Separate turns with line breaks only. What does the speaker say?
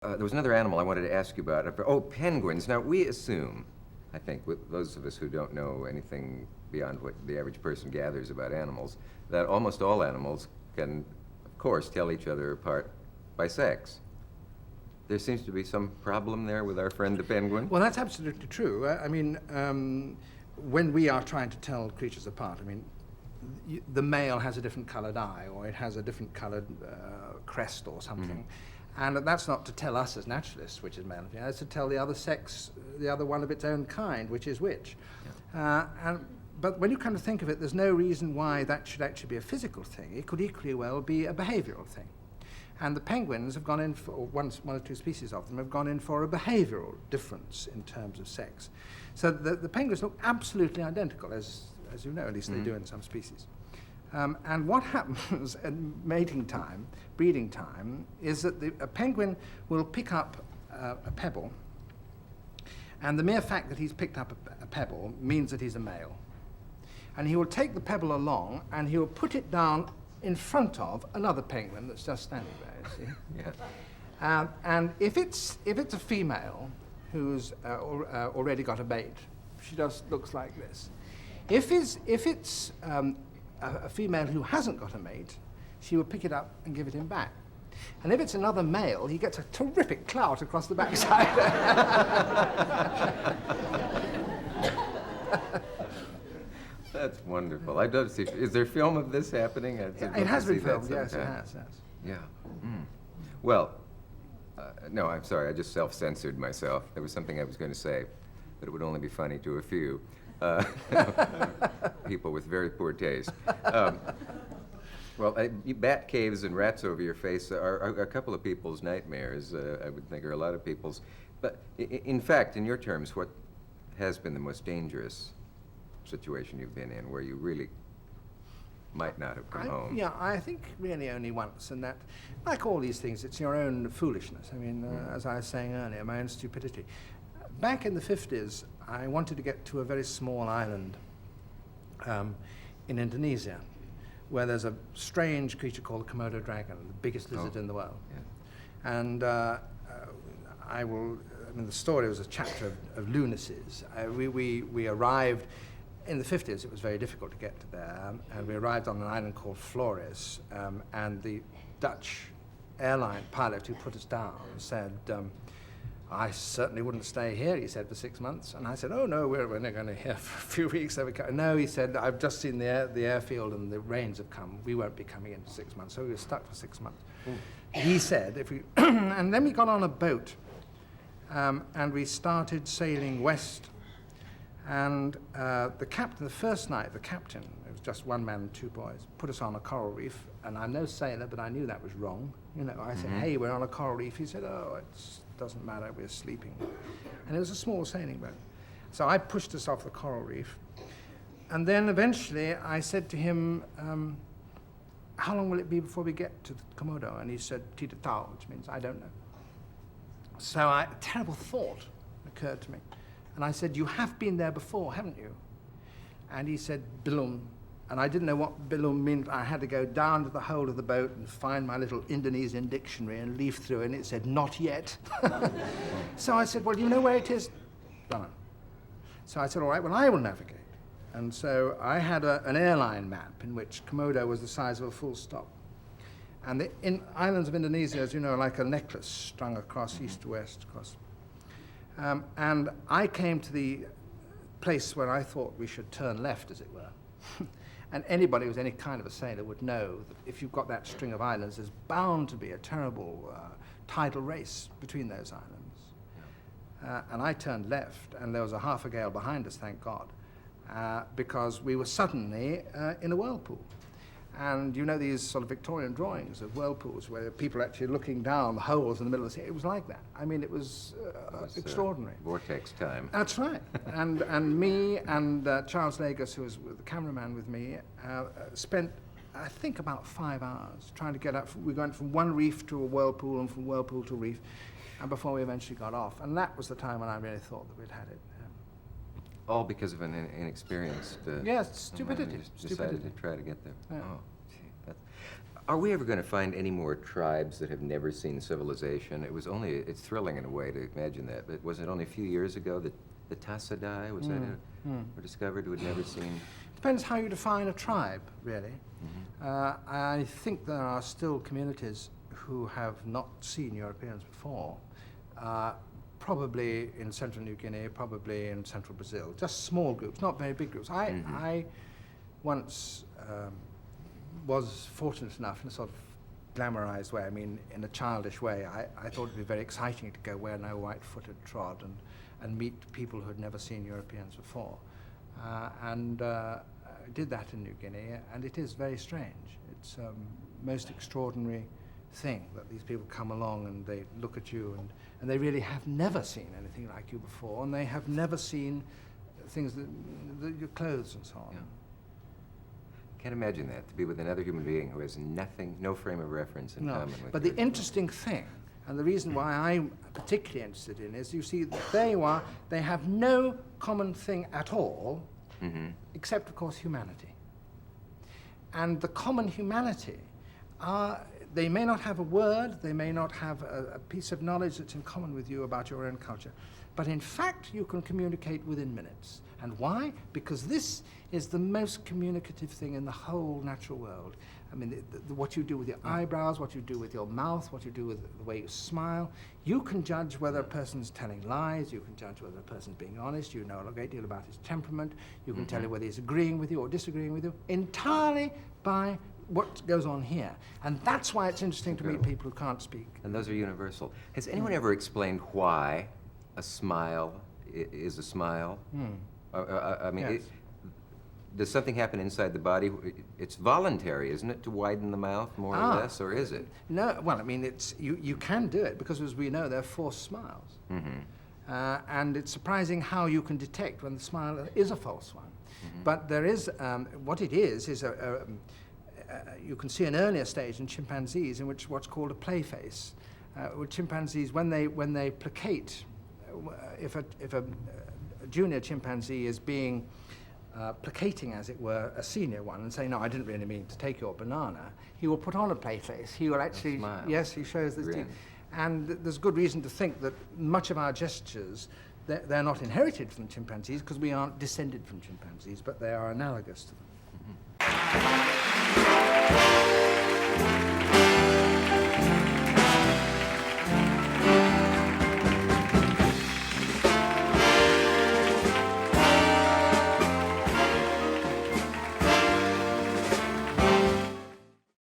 There was another animal I wanted to ask you about. Oh, penguins. Now, we assume, I think, with those of us who don't know anything beyond what the average person gathers about animals, that almost all animals can, of course, tell each other apart by sex. There seems to be some problem there with our friend the penguin.
Well, that's absolutely true. When we are trying to tell creatures apart, the male has a different colored eye, or it has a different colored crest or something. And that's not to tell us as naturalists which is male and female, it's to tell the other sex, the other one of its own kind, which is which. Yeah. But when you kind of think of it, there's no reason why that should actually be a physical thing. It could equally well be a behavioral thing. And the penguins have gone in for, or one or two species of them have gone in for a behavioral difference in terms of sex. So the penguins look absolutely identical, as you know, at least they do in some species. And what happens at mating time, breeding time, is that a penguin will pick up a pebble, and the mere fact that he's picked up a pebble means that he's a male. And he will take the pebble along, and he will put it down in front of another penguin that's just standing there, you see.
Yeah.
And if it's a female who's already got a mate, she just looks like this. If it's a female who hasn't got a mate, she will pick it up and give it him back. And if it's another male, he gets a terrific clout across the backside.
That's wonderful. I don't see. Is there film of this happening?
It has been filmed, yes, it has.
Yeah. Well, no, I'm sorry. I just self-censored myself. There was something I was going to say, but it would only be funny to a few. People with very poor taste. Well, bat caves and rats over your face are a couple of people's nightmares, I would think, or a lot of people's. But in fact, in your terms, what has been the most dangerous situation you've been in where you really might not have come home?
Yeah, I think really only once, and that, like all these things, it's your own foolishness. As I was saying earlier, my own stupidity. Back in the 50s, I wanted to get to a very small island in Indonesia, where there's a strange creature called the Komodo dragon, the biggest lizard in the world. Yeah. And the story was a chapter of lunacies. We arrived, in the 50s it was very difficult to get to there, and we arrived on an island called Flores, and the Dutch airline pilot who put us down said, I certainly wouldn't stay here, he said, for 6 months. And I said, oh no, we're only going to here for a few weeks. No, he said, I've just seen the airfield and the rains have come. We won't be coming in for 6 months. So we were stuck for 6 months. Ooh. He said, if we, and then we got on a boat, and we started sailing west. And the captain, the first night, the captain, it was just one man and two boys, put us on a coral reef. And I'm no sailor, but I knew that was wrong. I said, hey, we're on a coral reef. He said, oh, it doesn't matter, we're sleeping. And it was a small sailing boat. So I pushed us off the coral reef. And then eventually I said to him, how long will it be before we get to the Komodo? And he said, Tita Tau, which means I don't know. So a terrible thought occurred to me. And I said, you have been there before, haven't you? And he said, Belum. And I didn't know what Belum meant. I had to go down to the hold of the boat and find my little Indonesian dictionary and leaf through it, and it said, not yet. So I said, well, do you know where it is? No. So I said, all right, well, I will navigate. And so I had an airline map in which Komodo was the size of a full stop. And the islands of Indonesia, as you know, are like a necklace strung across east to west. And I came to the place where I thought we should turn left, as it were. And anybody who's any kind of a sailor would know that if you've got that string of islands, there's bound to be a terrible tidal race between those islands. And I turned left, and there was a half a gale behind us, thank God, because we were suddenly in a whirlpool. And you know these sort of Victorian drawings of whirlpools where people are actually looking down the holes in the middle of the sea. It was like that. It was extraordinary.
Vortex time.
That's right. and me and Charles Lagos, who was the cameraman with me, spent, I think, about 5 hours trying to get up. We went from one reef to a whirlpool and from whirlpool to a reef, and before we eventually got off. And that was the time when I really thought that we'd had it.
All because of an inexperienced...
yes, stupidity.
Decided to try to get there.
Yeah.
Oh, gee, Are we ever going to find any more tribes that have never seen civilization? It's thrilling in a way to imagine that, but was it only a few years ago that the Tassadai, was that it, were discovered who had never seen?
Depends how you define a tribe, really. I think there are still communities who have not seen Europeans before, probably in central New Guinea, probably in central Brazil, just small groups, not very big groups. I once was fortunate enough in a sort of glamorized way, I mean in a childish way, I thought it would be very exciting to go where no white foot had trod and meet people who had never seen Europeans before. And I did that in New Guinea, and it is very strange. It's a most extraordinary thing that these people come along and they look at you, and they really have never seen anything like you before, and they have never seen things your clothes and so on.
Yeah. Can't imagine that, to be with another human being who has nothing, no frame of reference in common with
but
you.
the interesting thing, and the reason why I'm particularly interested in, is you see, there you are, they have no common thing at all, except, of course, humanity. And the common humanity are, they may not have a word, they may not have a piece of knowledge that's in common with you about your own culture, but in fact you can communicate within minutes. And why? Because this is the most communicative thing in the whole natural world. I mean, what you do with your eyebrows, what you do with your mouth, what you do with the way you smile, you can judge whether a person's telling lies, you can judge whether a person's being honest, you know a great deal about his temperament, you can tell you whether he's agreeing with you or disagreeing with you, entirely by what goes on here. And that's why it's interesting to meet people who can't speak.
And those are universal. Has anyone ever explained why a smile is a smile? I mean,
Yes.
does something happen inside the body? It's voluntary, isn't it, to widen the mouth more or less, or is it?
No, well, I mean, it's, you can do it because, as we know, they're forced smiles. And it's surprising how you can detect when the smile is a false one. But there is, what it is you can see an earlier stage in chimpanzees in which what's called a play face. With chimpanzees, when they placate, if a junior chimpanzee is being placating, as it were, a senior one and say, no, I didn't really mean to take your banana, he will put on a play face. He will actually,
smile.
yes, he shows this teeth. And there's good reason to think that much of our gestures, they're not inherited from chimpanzees because we aren't descended from chimpanzees, but they are analogous to them.